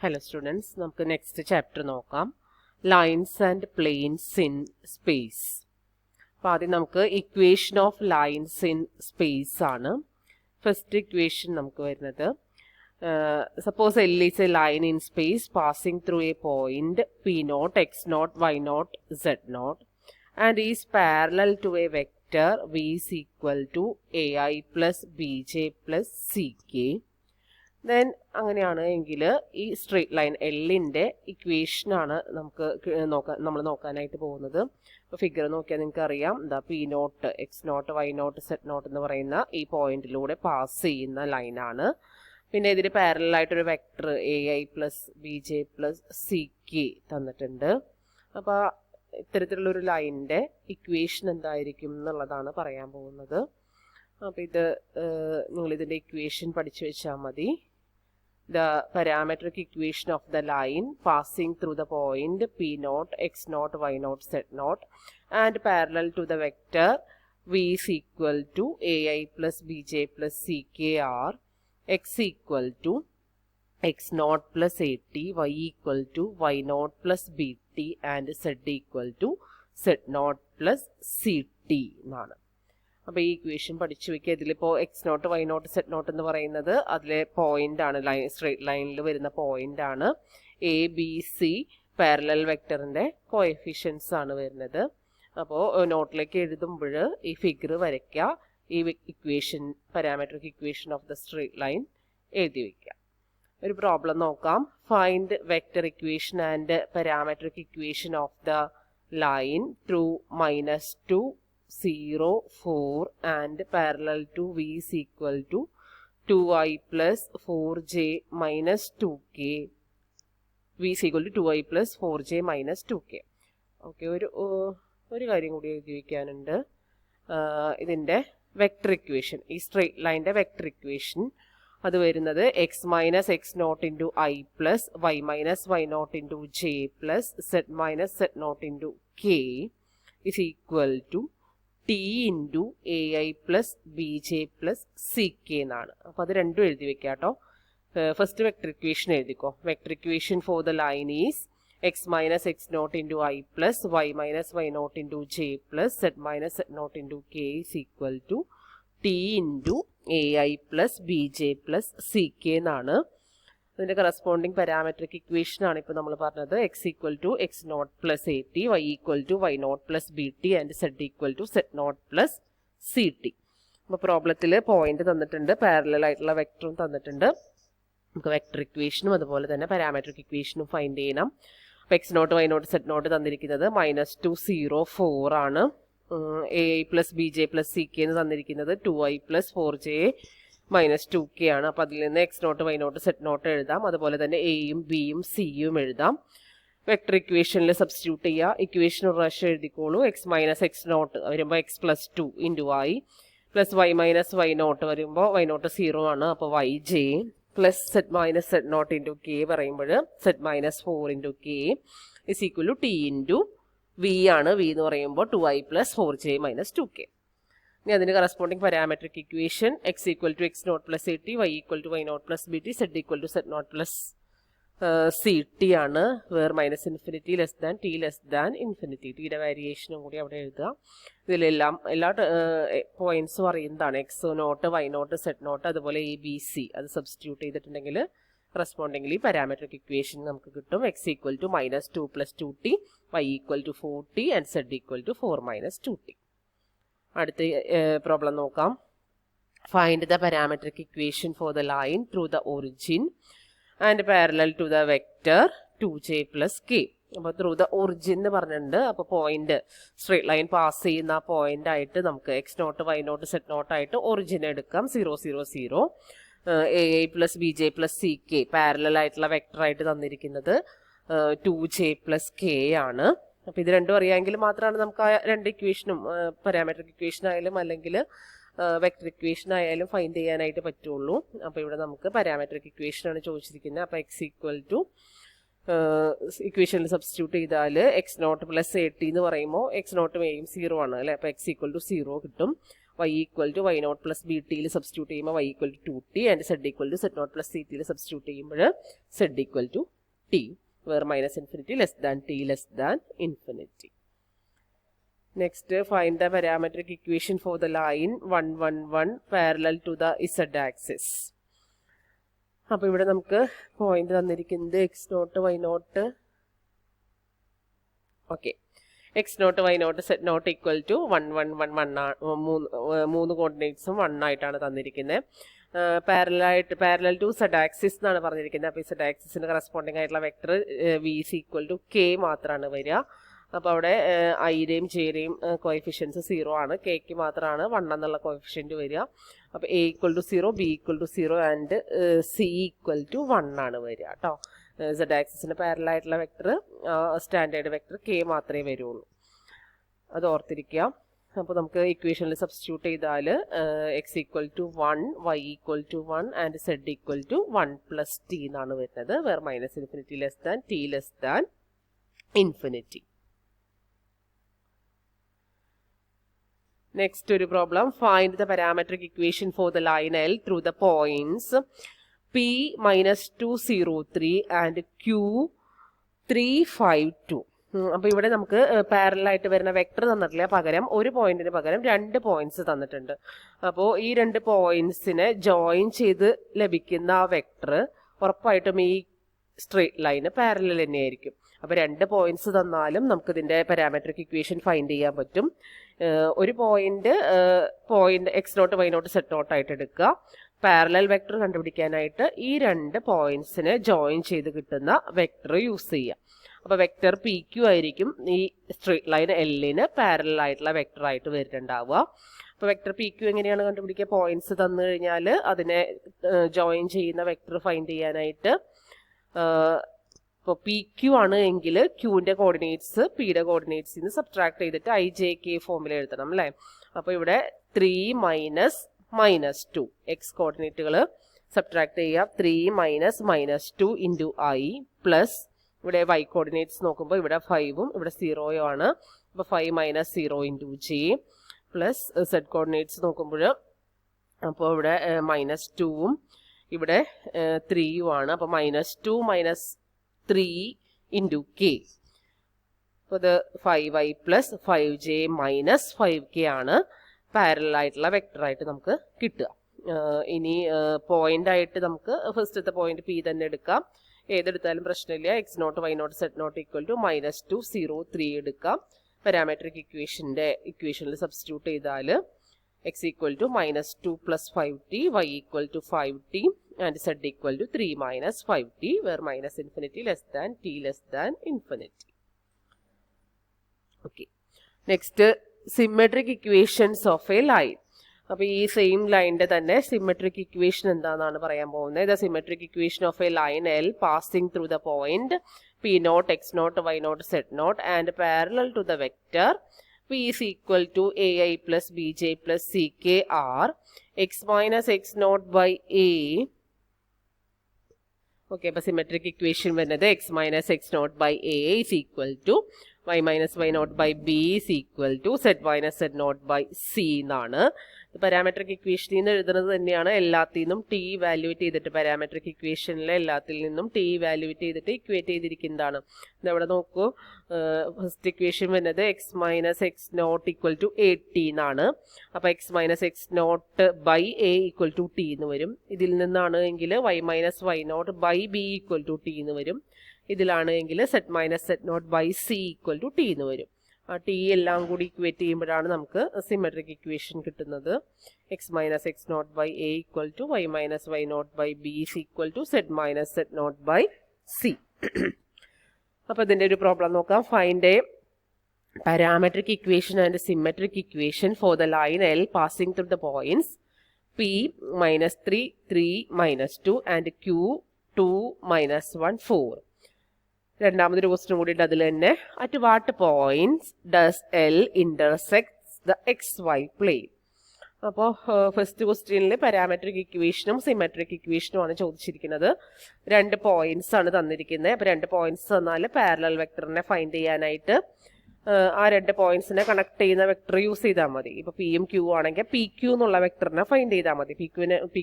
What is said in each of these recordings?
Hello students, നമുക്ക് next chapter നോക്കാം. Lines and planes in space. അപ്പോൾ ആദ്യം നമുക്ക് equation of lines in space ആണ്. ഫസ്റ്റ് ഇക്വേഷൻ നമുക്ക് വരുന്നത് suppose L is a line in space passing through a point P0, X0, Y0, Z0 and is parallel to a vector V is equal to AI plus BJ plus CK. Then അങ്ങനെയാണ് എങ്കിൽ ഈ straight line എല്ലിൻ്റെ ഇക്വേഷനാണ് നമ്മൾ നോക്കാനായിട്ട് പോകുന്നത്. ഇപ്പോൾ figure നോക്കിയാൽ നിങ്ങൾക്ക് അറിയാം, എന്താ P0, X0, Y0, Z0 എന്ന് പറയുന്ന ഈ പോയിന്റിലൂടെ പാസ് ചെയ്യുന്ന ലൈനാണ്. പിന്നെ ഇതിന് പാരലായിട്ടൊരു vector AI plus BJ plus CK തന്നിട്ടുണ്ട്. അപ്പോൾ ഇത്തരത്തിലുള്ളൊരു ലൈനിൻ്റെ ഇക്വേഷൻ എന്തായിരിക്കും എന്നുള്ളതാണ് പറയാൻ പോകുന്നത്. അപ്പോൾ ഇത് നിങ്ങളിതിൻ്റെ ഇക്വേഷൻ പഠിച്ചു വെച്ചാൽ മതി. The parametric equation of the line passing through the point P0, X0, Y0, Z0 and parallel to the vector V is equal to AI plus BJ plus CK are X equal to X0 plus AT, Y equal to Y0 plus BT and Z equal to Z0 plus CT എന്നാണ്. അപ്പോൾ ഈ equation പഠിച്ചു വയ്ക്കുക. ഇതിലിപ്പോൾ X0, Y0, Z0 എന്ന് പറയുന്നത് അതിലെ point ആണ്, സ്ട്രെയിറ്റ് ലൈനിൽ വരുന്ന പോയിന്റ് ആണ്. ABC പാരലൽ വെക്ടറിൻ്റെ കോഎഫിഷ്യൻസ് ആണ് വരുന്നത്. അപ്പോൾ നോട്ടിലേക്ക് എഴുതുമ്പോൾ ഈ ഫിഗർ വരയ്ക്കുക, ഈ equation parametric equation of the straight line എഴുതി വയ്ക്കുക. ഒരു പ്രോബ്ലം നോക്കാം. Find vector equation and parametric equation of the line through -2, 0, 4 and parallel to V is equal to 2i plus 4j minus 2k. V is equal to 2i plus 4j minus 2k. Okay, ഒരു കാര്യം കൂടി എഴുതി വയ്ക്കാനുണ്ട്. ഇതിൻ്റെ vector equation, ഈ straight ലൈൻ്റെ vector equation അത് വരുന്നത് x minus x0 into i plus y minus y0 into J plus z minus z0 into k is equal to T into AI plus BJ plus CK എന്നാണ്. അപ്പോൾ അത് രണ്ടും എഴുതി വെക്കാം കേട്ടോ. ഫസ്റ്റ് വെക്ടർ ഇക്വേഷൻ എഴുതിക്കോ. Vector equation for the line is x minus x0 into i plus y minus y0 into J plus z minus z0 into K is equal to T into AI plus BJ plus CK എന്നാണ്. അതിൻ്റെ corresponding parametric equation ആണ് ഇപ്പോൾ നമ്മൾ പറഞ്ഞത്. x equal to x0 plus AT, y equal to y0 plus BT and z equal to z0 plus CT. അപ്പോൾ പ്രോബ്ലത്തിൽ point തന്നിട്ടുണ്ട്, parallel ആയിട്ടുള്ള വെക്ടറും തന്നിട്ടുണ്ട്. നമുക്ക് വെക്ടർ ഇക്വേഷനും അതുപോലെ തന്നെ പാരാമെട്രിക് ഇക്വേഷനും ഫൈൻഡ് ചെയ്യണം. അപ്പോൾ x0, y0, z0 തന്നിരിക്കുന്നത് -2, 0, 4 ആണ്. AI plus BJ plus CK എന്ന് തന്നിരിക്കുന്നത് 2i plus 4j minus 2k ആണ്. അപ്പോൾ അതിൽ നിന്ന് x0, y0, z0 എഴുതാം. അതുപോലെ തന്നെ എയും ബിയും സിയും എഴുതാം. വെക്ടർ ഇക്വേഷനിൽ സബ്സ്റ്റിറ്റ്യൂട്ട് ചെയ്യുക. ഇക്വേഷൻ ഒരു പ്രാവശ്യം എഴുതിക്കോളൂ. x മൈനസ് x0 വരുമ്പോൾ x plus 2 into y plus y minus y0 വരുമ്പോൾ y0 0 ആണ്. അപ്പോൾ yj plus z minus z0 into k പറയുമ്പോൾ z minus 4 into k is equal to t into v ആണ്. v എന്ന് പറയുമ്പോൾ 2i plus 4j minus 2k. ഇനി അതിന് corresponding parametric equation x equal to x0 plus AT, y equal to y0 plus BT, z equal to z0 plus CT ആണ്. Where minus infinity less than T less than infinity. ടിയുടെ വാരിയേഷനും കൂടി അവിടെ എഴുതുക. ഇതിലെല്ലാം എല്ലാ പോയിന്റ്സും അറിയുന്നതാണ്. x0, y0, z0 അതുപോലെ ABC അത് സബ്സ്റ്റിറ്റ്യൂട്ട് ചെയ്തിട്ടുണ്ടെങ്കിൽ കറസ്പോണ്ടിങ്ലി പാരാമെട്രിക് ഇക്വേഷൻ നമുക്ക് കിട്ടും. x equal to -2 plus 2t, y equal to 4t and z equal to 4 minus 2t. അടുത്ത പ്രോബ്ലം നോക്കാം. Find the parametric equation for the line through the origin and parallel to the vector 2j plus k. അപ്പോൾ through the origin എന്ന് പറഞ്ഞിട്ടുണ്ട്. അപ്പോൾ point straight line pass ചെയ്യുന്ന point ആയിട്ട് നമുക്ക് x0, y0, z0 ആയിട്ട് ഒറിജിൻ എടുക്കാം. 0, 0, 0. AI plus BJ plus CK parallel ആയിട്ടുള്ള വെക്ടർ ആയിട്ട് തന്നിരിക്കുന്നത് 2j പ്ലസ് k ആണ്. അപ്പോൾ ഇത് രണ്ടും അറിയാമെങ്കിൽ മാത്രമാണ് നമുക്ക് ആ രണ്ട് ഇക്വേഷനും പാരാമെട്രിക് ഇക്വേഷൻ ആയാലും അല്ലെങ്കിൽ വെക്ടർ ഇക്വേഷൻ ആയാലും ഫൈൻഡ് ചെയ്യാനായിട്ട് പറ്റുള്ളൂ. അപ്പോൾ ഇവിടെ നമുക്ക് പാരാമെട്രിക് ഇക്വേഷനാണ് ചോദിച്ചിരിക്കുന്നത്. അപ്പോൾ x ഈക്വൽ ടു ഇക്വേഷനിൽ സബ്സ്റ്റിറ്റ്യൂട്ട് ചെയ്താൽ x0 പ്ലസ് AT എന്ന് പറയുമ്പോൾ x0 എയും 0 ആണ് അല്ലേ. അപ്പോൾ x ഈക്വൽ ടു 0 കിട്ടും. y equal to y0 plus bt substitute ചെയ്യുമ്പോൾ y equal to 2t and z equal to z0 plus ct substitute ചെയ്യുമ്പോൾ z equal to t, where minus infinity less than t less than infinity. Next, find the parametric equation for the line 1, 1, 1 parallel to the z-axis. അപ്പോൾ ഇവിടെ നമുക്ക് point തന്നിരിക്കുന്നത് x0 y0. Okay, x0 y0 z0 equal to 1, 1, 1, 1 മൂന്ന് കോർഡിനേറ്റ്സും 1 ആയിട്ടാണ് തന്നിരിക്കുന്നത്. Parallel to Z axis എന്നാണ് പറഞ്ഞിരിക്കുന്നത്. അപ്പോൾ ഈ സെഡ് ആക്സിസിന് കറസ്പോണ്ടിങ് ആയിട്ടുള്ള vector v is equal to k മാത്രമാണ് വരിക. അപ്പോൾ അവിടെ ഐയുടെയും ജെയുടെയും കോഎഫിഷ്യൻസ് 0 ആണ്, കെക്ക് മാത്രമാണ് 1 എന്നുള്ള കോഎഫിഷ്യൻറ്റ് വരിക. അപ്പോൾ a equal to 0, b equal to 0 and c equal to 1 ആണ് വരിക കേട്ടോ. സെഡ് ആക്സിസിന് പാരലൽ ആയിട്ടുള്ള വെക്ടർ സ്റ്റാൻഡേർഡ് വെക്ടർ k മാത്രമേ വരുള്ളൂ, അത് ഓർത്തിരിക്കുക. അപ്പോൾ നമുക്ക് ഇക്വേഷനിൽ സബ്സ്റ്റിറ്റ്യൂട്ട് ചെയ്താൽ x equal to 1, y equal to 1 and z equal to 1 plus t എന്നാണ് വരുന്നത്, where minus infinity less than t less than infinity. Next ഒരു problem, find the parametric equation for the line L through the points p minus 2, 0, 3 and q 3, 5, 2. അപ്പോൾ ഇവിടെ നമുക്ക് പാരലായിട്ട് വരുന്ന vector തന്നിട്ടില്ല, പകരം ഒരു പോയിന്റിന് പകരം 2 പോയിന്റ്സ് തന്നിട്ടുണ്ട്. അപ്പോൾ ഈ 2 പോയിന്റ്സിനെ ജോയിൻ ചെയ്ത് ലഭിക്കുന്ന ആ വെക്ടർ ഉറപ്പായിട്ടും ഈ സ്ട്രെയിറ്റ് ലൈന് പാരലൽ തന്നെയായിരിക്കും. അപ്പോൾ 2 പോയിന്റ്സ് തന്നാലും നമുക്ക് ഇതിന്റെ പാരാമെട്രിക് ഇക്വേഷൻ ഫൈൻഡ് ചെയ്യാൻ പറ്റും. ഒരു പോയിന്റ് x0 y0 z0 ആയിട്ട് എടുക്കുക. പാരലൽ വെക്ടർ കണ്ടുപിടിക്കാനായിട്ട് ഈ 2 പോയിന്റ്സിനെ ജോയിൻ ചെയ്ത് കിട്ടുന്ന വെക്ടർ യൂസ് ചെയ്യുക. അപ്പോൾ വെക്ടർ പി ക്യു ആയിരിക്കും ഈ സ്ട്രെയിറ്റ് ലൈൻ എല്ലിന് പാരലൽ ആയിട്ടുള്ള വെക്ടർ ആയിട്ട് വരുന്നുണ്ടാവുക. അപ്പോൾ വെക്ടർ പി ക്യു എങ്ങനെയാണ് കണ്ടുപിടിക്കുക? പോയിന്റ്സ് തന്നു കഴിഞ്ഞാൽ അതിനെ ജോയിൻ ചെയ്യുന്ന വെക്ടർ ഫൈൻഡ് ചെയ്യാനായിട്ട് ഇപ്പോൾ പി ക്യു ആണ് എങ്കിൽ ക്യൂവിൻ്റെ കോർഡിനേറ്റ്സ് പിയുടെ കോർഡിനേറ്റ്സിൽ നിന്ന് സബ്ട്രാക്ട് ചെയ്തിട്ട് IJK ഫോമിൽ എഴുതണം അല്ലേ. അപ്പോൾ ഇവിടെ 3 മൈനസ് 2 എക്സ് കോർഡിനേറ്റുകൾ സബ്ട്രാക്ട് ചെയ്യുക. 3 മൈനസ് 2 ഇൻറ്റു I പ്ലസ് ഇവിടെ y കോർഡിനേറ്റ്സ് നോക്കുമ്പോൾ ഇവിടെ 5ഉം ഇവിടെ 0 ആണ്. അപ്പോൾ 5 minus 0 into J plus z coordinates നോക്കുമ്പോൾ അപ്പോൾ ഇവിടെ മൈനസ് 2ഉം ഇവിടെ 3ഉം ആണ്. അപ്പോൾ -2 - 3 ഇൻറ്റു K. അപ്പോൾ ഇത് 5i plus 5j minus 5k ആണ് പാരലൽ ആയിട്ടുള്ള വെക്ടറായിട്ട് നമുക്ക് കിട്ടുക. ഇനി പോയിന്റ് ആയിട്ട് നമുക്ക് ഫസ്റ്റത്തെ പോയിന്റ് പി തന്നെ എടുക്കാം. ഏതെടുത്താലും പ്രശ്നമില്ല. x0 y0 z0 equal to -2, 0, 3 എടുക്കാം. പാരാമെട്രിക് ഇക്വേഷനിൽ സബ്സ്റ്റിറ്റ്യൂട്ട് ചെയ്താൽ x equal to -2 plus 5t, y equal to 5t and z equal to 3 minus 5t, where minus infinity less than t less than infinity. Okay. Next, symmetric equations of a line. അപ്പോൾ ഈ same ലൈനിന്റെ തന്നെ symmetric equation എന്താണെന്നാണ് പറയാൻ പോകുന്നത്. The symmetric equation of a line L passing through the point p0, x0, y0, z0 and parallel to the vector p is equal to ai plus bj plus ck r x minus x0 by a. Okay, അപ്പോൾ symmetric equation വരുന്നത് x minus x0 by a is equal to y minus y0 by b is equal to z minus z0 by c എന്നാണ്. Parametric ഇക്വേഷനിൽ നിന്ന് എഴുതുന്നത് തന്നെയാണ്. എല്ലാത്തിൽ നിന്നും T വാല്യൂവേറ്റ് ചെയ്തിട്ട് parametric ഇക്വേഷനിലെ എല്ലാത്തിൽ നിന്നും ടി വാല്യൂവേറ്റ് ചെയ്തിട്ട് ഇക്വേറ്റ് ചെയ്തിരിക്കുന്നതാണ്. ഇതവിടെ നോക്കൂ, ഫസ്റ്റ് ഇക്വേഷൻ വരുന്നത് x minus x0 equal to 8t എന്നാണ്. അപ്പോൾ x minus x0 by a equal to t എന്ന് വരും. ഇതിൽ നിന്നാണ് എങ്കിൽ y minus y0 by b equal to t എന്ന് വരും. ഇതിലാണ് എങ്കിൽ z minus z0 by c equal to t എന്ന് വരും. ആ ടി എല്ലാം കൂടി ഇക്വേറ്റ് ചെയ്യുമ്പോഴാണ് നമുക്ക് സിമെട്രിക് ഇക്വേഷൻ കിട്ടുന്നത്. x minus x0 by a equal to y minus y0 by b is equal to z minus z0 by c. അപ്പോൾ ഇതിൻ്റെ ഒരു പ്രോബ്ലം നോക്കാം. Find A parametric equation and symmetric equation for the line L passing through the points p -3, 3, -2 and q 2, -1, 4. രണ്ടാമതൊരു question കൂടി ഉണ്ട് അതിൽ തന്നെ. At what points does L intersects the XY plane. അപ്പോൾ ഫസ്റ്റ് ക്വസ്റ്റ്യനിൽ പാരാമെട്രിക് ഇക്വേഷനും symmetric ഇക്വേഷനും ആണ് ചോദിച്ചിരിക്കുന്നത്. 2 പോയിന്റ്സ് ആണ് തന്നിരിക്കുന്നത്. അപ്പോൾ 2 പോയിന്റ്സ് തന്നാൽ പാരലൽ വെക്ടറിനെ ഫൈൻഡ് ചെയ്യാനായിട്ട് ആ 2 പോയിന്റ്സിനെ കണക്ട് ചെയ്യുന്ന വെക്ടർ യൂസ് ചെയ്താൽ മതി. ഇപ്പോൾ പിയും ക്യൂ ആണെങ്കിൽ പി ക്യൂ എന്നുള്ള വെക്ടറിനെ ഫൈൻഡ് ചെയ്താൽ മതി. പി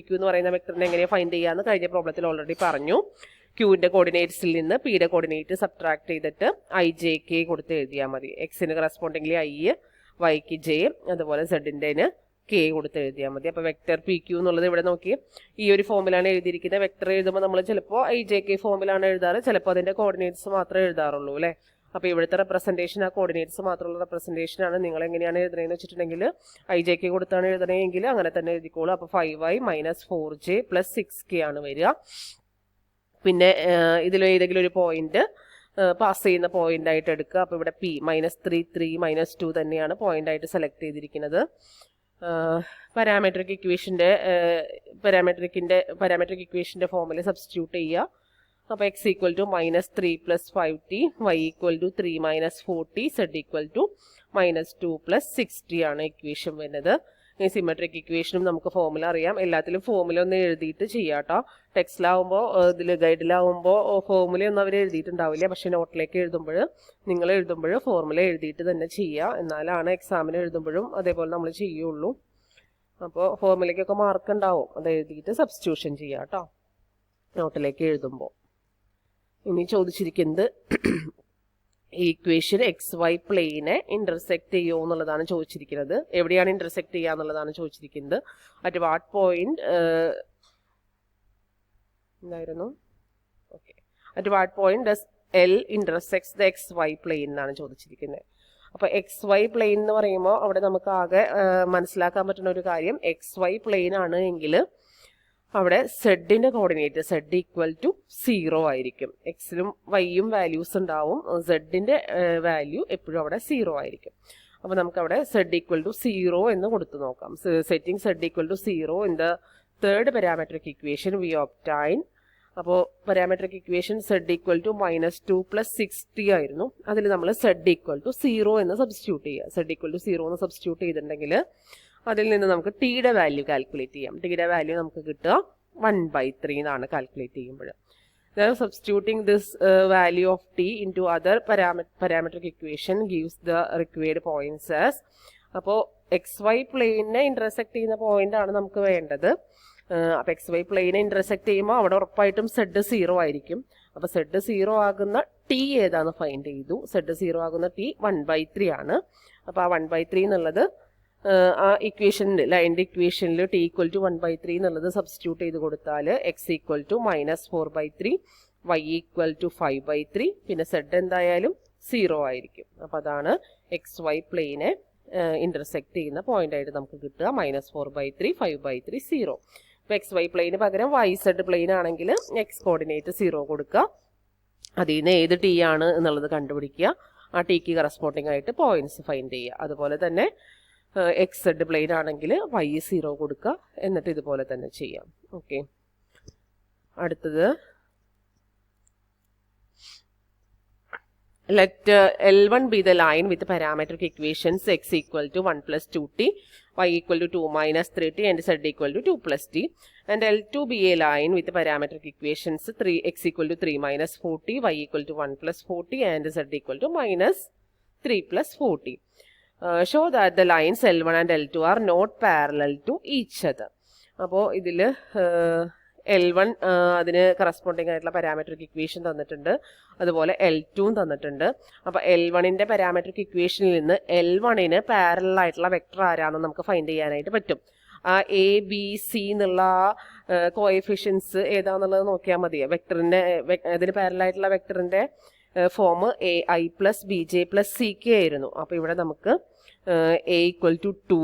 ക്യൂ എന്ന് പറയുന്ന വെക്ടറിനെ എങ്ങനെയാണ് ഫൈൻഡ് ചെയ്യാമെന്ന് കഴിഞ്ഞ പ്രോബ്ലത്തിൽ ഓൾറെഡി പറഞ്ഞു. ക്യൂവിൻ്റെ കോർഡിനേറ്റ്സിൽ നിന്ന് പിയുടെ കോർഡിനേറ്റ് സബ്ട്രാക്ട് ചെയ്തിട്ട് ഐ ജെ കെ കൊടുത്ത് എഴുതിയാൽ മതി. എക്സിന് കറസ്പോണ്ടിംഗ്ലി ഐ, വൈക്ക് ജെ, അതുപോലെ സെഡിൻ്റെ കെ കൊടുത്ത് എഴുതിയാൽ മതി. അപ്പോൾ വെക്ടർ പി ക്യൂ എന്നുള്ളത് ഇവിടെ നോക്കി ഈ ഒരു ഫോമിലാണ് എഴുതിയിരിക്കുന്നത്. വെക്ടർ എഴുതുമ്പോൾ നമ്മൾ ചിലപ്പോൾ ഐ ജെ കെ ഫോമിലാണ് എഴുതാറ്, ചിലപ്പോൾ അതിൻ്റെ കോർഡിനേറ്റ്സ് മാത്രമേ എഴുതാറുള്ളൂ അല്ലേ. അപ്പോൾ ഇവിടുത്തെ റെപ്രസെൻറ്റേഷൻ ആ കോർഡിനേറ്റ്സ് മാത്രമുള്ള റെപ്രസെൻറ്റേഷനാണ്. നിങ്ങൾ എങ്ങനെയാണ് എഴുതുന്നതെന്ന് വെച്ചിട്ടുണ്ടെങ്കിൽ ഐ ജെ കെ കൊടുത്താണ് എഴുതണമെങ്കിൽ അങ്ങനെ തന്നെ എഴുതിക്കോളൂ. അപ്പോൾ 5i - 4j + 6k ആണ് വരിക. പിന്നെ ഇതിൽ ഏതെങ്കിലും ഒരു പോയിന്റ് പാസ് ചെയ്യുന്ന പോയിന്റ് ആയിട്ട് എടുക്കുക. അപ്പോൾ ഇവിടെ P -3 3 -2 തന്നെയാണ് പോയിന്റ് ആയിട്ട് സെലക്ട് ചെയ്തിരിക്കുന്നത്. പാരാമെട്രിക് ഇക്വേഷൻ്റെ ഫോമിൽ സബ്സ്റ്റിറ്റ്യൂട്ട് ചെയ്യുക. അപ്പോൾ x = -3 + 5t, y = 3 - 4t, z = -2 + 6t ആണ് ഇക്വേഷൻ വരുന്നത്. ഈ സിമെട്രിക് ഇക്വേഷനും നമുക്ക് ഫോമുല അറിയാം. എല്ലാത്തിലും ഫോമുല ഒന്ന് എഴുതിയിട്ട് ചെയ്യാം കേട്ടോ. ടെക്സ്റ്റിലാവുമ്പോൾ ഇതിൽ ഗൈഡിലാവുമ്പോൾ ഫോമുലയൊന്നും അവർ എഴുതിയിട്ടുണ്ടാവില്ല. പക്ഷേ നോട്ടിലേക്ക് നിങ്ങൾ എഴുതുമ്പോൾ ഫോർമുല എഴുതിയിട്ട് തന്നെ ചെയ്യുക. എന്നാലാണ് എക്സാമിന് എഴുതുമ്പോഴും അതേപോലെ നമ്മൾ ചെയ്യുള്ളൂ. അപ്പോൾ ഫോർമുലയ്ക്കൊക്കെ മാർക്ക് ഉണ്ടാവും, അത് എഴുതിയിട്ട് സബ്സ്റ്റിറ്റ്യൂഷൻ ചെയ്യാം കേട്ടോ നോട്ടിലേക്ക് എഴുതുമ്പോൾ. ഇനി ചോദിച്ചിരിക്കുന്നത് ഈക്വേഷൻ XY പ്ലെയിനെ ഇന്റർസെക്ട് ചെയ്യുമോ എന്നുള്ളതാണ് ചോദിച്ചിരിക്കുന്നത്. എവിടെയാണ് ഇന്റർസെക്ട് ചെയ്യുക എന്നുള്ളതാണ് ചോദിച്ചിരിക്കുന്നത്. അറ്റ് വാട്ട് പോയിന്റ് എന്തായിരുന്നു? Okay, at what point does L intersects the XY plane എന്നാണ് ചോദിച്ചിരിക്കുന്നത്. അപ്പോൾ XY പ്ലെയിൻ എന്ന് പറയുമ്പോൾ അവിടെ നമുക്ക് ആകെ മനസ്സിലാക്കാൻ പറ്റുന്ന ഒരു കാര്യം, XY പ്ലെയിൻ ആണ് എങ്കിൽ അവിടെ സെഡിൻ്റെ കോർഡിനേറ്റ് Z = 0 ആയിരിക്കും. എക്സിലും വൈയും വാല്യൂസ് ഉണ്ടാവും, സെഡിൻ്റെ വാല്യൂ എപ്പോഴും അവിടെ 0 ആയിരിക്കും. അപ്പോൾ നമുക്കവിടെ Z = 0 എന്ന് കൊടുത്തു നോക്കാം. Setting Z = 0 in the third parametric equation we obtain. അപ്പോൾ പാരാമെട്രിക് ഇക്വേഷൻ Z = -2 + 6t ആയിരുന്നു. അതിൽ നമ്മൾ Z = 0 എന്ന് സബ്സ്റ്റിറ്റ്യൂട്ട് ചെയ്യുക. Z = 0 എന്ന് സബ്സ്റ്റിറ്റ്യൂട്ട് ചെയ്തിട്ടുണ്ടെങ്കിൽ അതിൽ നിന്ന് നമുക്ക് ടിയുടെ വാല്യൂ കാൽക്കുലേറ്റ് ചെയ്യാം. ടിയുടെ വാല്യൂ നമുക്ക് കിട്ടുക 1/3 എന്നാണ് കാൽക്കുലേറ്റ് ചെയ്യുമ്പോൾ. Substituting this value of T into other parametric equation gives the required points as. അപ്പോൾ XY പ്ലെയിനെ ഇന്റർസെക്ട് ചെയ്യുന്ന പോയിന്റ് ആണ് നമുക്ക് വേണ്ടത്. അപ്പോൾ XY പ്ലെയിനെ ഇന്റർസെക്ട് ചെയ്യുമ്പോൾ അവിടെ ഉറപ്പായിട്ടും Z 0 ആയിരിക്കും. അപ്പോൾ Z 0 ആകുന്ന ടി ഏതാണെന്ന് ഫൈൻഡ് ചെയ്തു. Z 0 ആകുന്ന ടി 1/3 ആണ്. അപ്പോൾ ആ 1/3 എന്നുള്ളത് ആ ഇക്വേഷനിൽ ലൈൻ്റെ ഇക്വേഷനിൽ T = 1/3 എന്നുള്ളത് സബ്സ്റ്റിറ്റ്യൂട്ട് ചെയ്ത് കൊടുത്താൽ x = -4/3, y = 5/3, പിന്നെ Z എന്തായാലും 0 ആയിരിക്കും. അപ്പോൾ അതാണ് XY പ്ലെയിനെ ഇന്റർസെക്ട് ചെയ്യുന്ന പോയിന്റ് ആയിട്ട് നമുക്ക് കിട്ടുക. -4/3, 5/3, 0. ഇപ്പോൾ XY പ്ലെയിന് പകരം YZ പ്ലെയിൻ ആണെങ്കിൽ x കോർഡിനേറ്റ് 0 കൊടുക്കുക. അതിൽ നിന്ന് ഏത് ടി ആണ് എന്നുള്ളത് കണ്ടുപിടിക്കുക. ആ ടിക്ക് കറസ്പോണ്ടിങ് ആയിട്ട് പോയിന്റ്സ് ഫൈൻഡ് ചെയ്യുക. അതുപോലെ തന്നെ XZ പ്ലെയിൻ ആണെങ്കിൽ y 0 കൊടുക്കുക. എന്നിട്ട് ഇതുപോലെ തന്നെ ചെയ്യാം. ഓക്കെ, അടുത്തത് let L1 be the line with parametric equations x = 1 + 2t, y = 2 - 3t, and z = 2 + t, and L2 be a line with parametric equations x = 3 - 4t, y = 1 + 4t, and z = -3 + 4t. Show that the lines L1 and L2 are not parallel to each other. അപ്പോൾ ഇതിൽ L1 അതിന് corresponding ആയിട്ടുള്ള parametric equation തന്നിട്ടുണ്ട്, അതുപോലെ L2 തന്നിട്ടുണ്ട്. അപ്പോൾ L1ൻ്റെ parametric ഇക്വേഷനിൽ നിന്ന് L1ന് പാരലൽ ആയിട്ടുള്ള വെക്ടർ ആരാണെന്ന് നമുക്ക് ഫൈൻഡ് ചെയ്യാനായിട്ട് പറ്റും. ആ A B C എന്നുള്ള കോഎഫിഷ്യൻസ് ഏതാണെന്നുള്ളത് നോക്കിയാൽ മതി. വെക്ടറിൻ്റെ അതിന് പാരലൽ ആയിട്ടുള്ള വെക്ടറിൻ്റെ ഫോം AI + BJ + CK ആയിരുന്നു. അപ്പോൾ ഇവിടെ നമുക്ക് A = 2,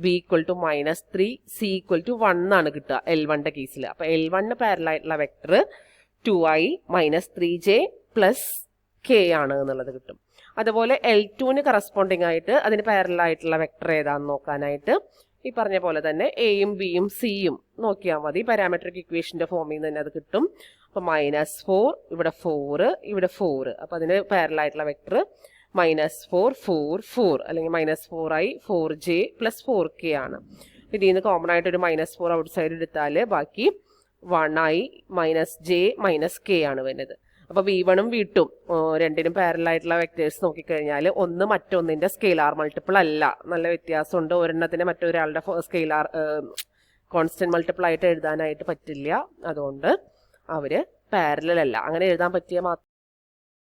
B = -3, C = 1 ആണ് കിട്ടുക L1ൻ്റെ കേസിൽ. അപ്പോൾ L1ന് പാരലൽ ആയിട്ടുള്ള വെക്ടർ 2i - 3j + k ആണ് എന്നുള്ളത് കിട്ടും. അതുപോലെ L2ന് കറസ്പോണ്ടിങ് ആയിട്ട് അതിന് പാരലൽ ആയിട്ടുള്ള വെക്ടർ ഏതാണെന്ന് നോക്കാനായിട്ട് ഈ പറഞ്ഞ പോലെ തന്നെ എയും ബിയും സിയും നോക്കിയാൽ മതി. പാരാമെട്രിക് ഇക്വേഷൻ്റെ ഫോമിൽ നിന്ന് തന്നെ അത് കിട്ടും. അപ്പോൾ -4, ഇവിടെ 4, ഇവിടെ 4. അപ്പോൾ അതിന് പാരലൽ ആയിട്ടുള്ള വെക്ടർ -4, 4, 4 അല്ലെങ്കിൽ -4i, 4j + 4k ആണ്. ഇതിൽ നിന്ന് കോമൺ ആയിട്ട് ഒരു -4 ഔട്ട് സൈഡ് എടുത്താൽ ബാക്കി 1i - j - k ആണ് വരുന്നത്. അപ്പോൾ V1ഉം V2 രണ്ടിനും പാരലൽ ആയിട്ടുള്ള വെക്ടേഴ്സ് നോക്കിക്കഴിഞ്ഞാൽ ഒന്ന് മറ്റൊന്നിൻ്റെ സ്കെയിലാർ മൾട്ടിപ്പിൾ അല്ല, നല്ല വ്യത്യാസമുണ്ട്. ഒരെണ്ണത്തിന് മറ്റൊരാളുടെ സ്കെയിലാർ കോൺസ്റ്റന്റ് മൾട്ടിപ്പിൾ ആയിട്ട് എഴുതാനായിട്ട് പറ്റില്ല. അതുകൊണ്ട് അവർ പാരലൽ അല്ല. അങ്ങനെ എഴുതാൻ പറ്റിയ